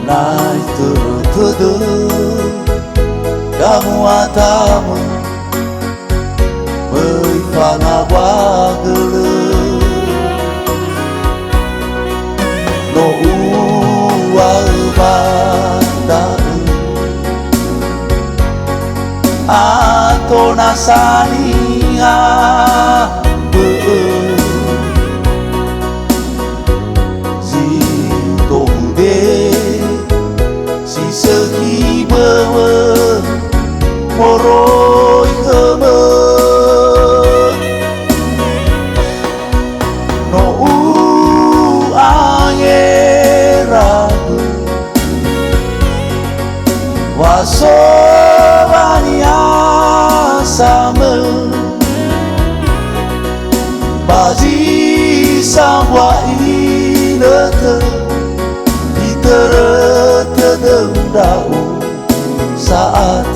Nai tudu kamu atamu Mời phanga qua gulu No uwa banda Ato nasaniha Segi bawa moroi keme no angera wasobania sama bazi samwa inete Terdendau saat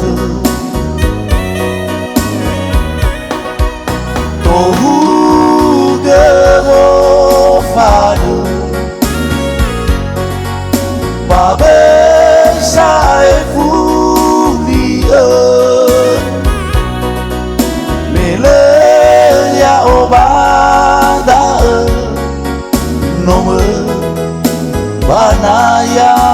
Tohu gemo fadu Babe sai fulia Mele ya obada Nomor Bana yang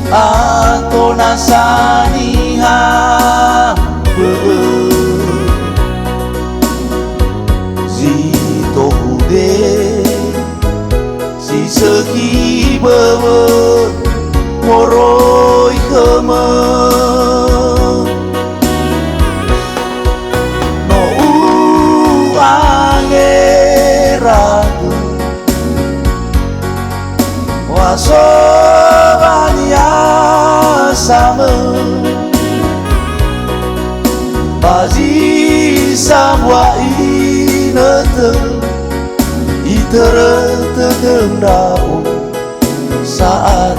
Ato nasaniha Zito hude Si segi bawa moroi kema No angeragu Wasobania sama Bazi samwa inete Itere terdendau saat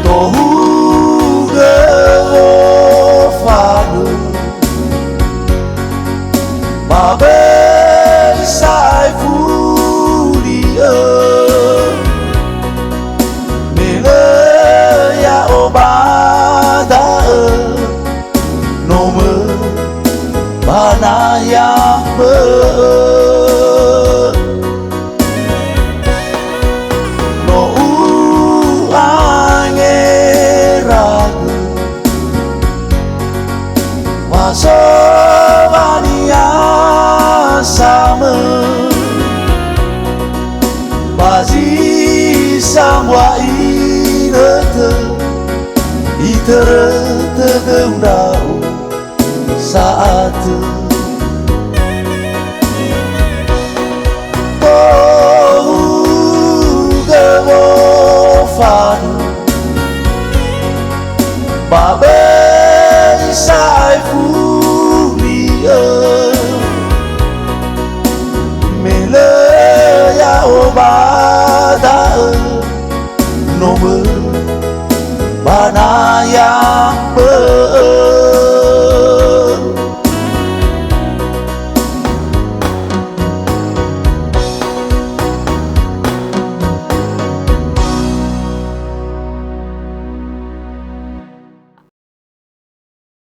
Tohu gefadu Babe sai fulia Bana yang No angeragu Wasobania sama Bazi samwa inete Itere terdendau saat Tohu gemo fadu Babe sai fulia Mele ya obada Nomor Bana yang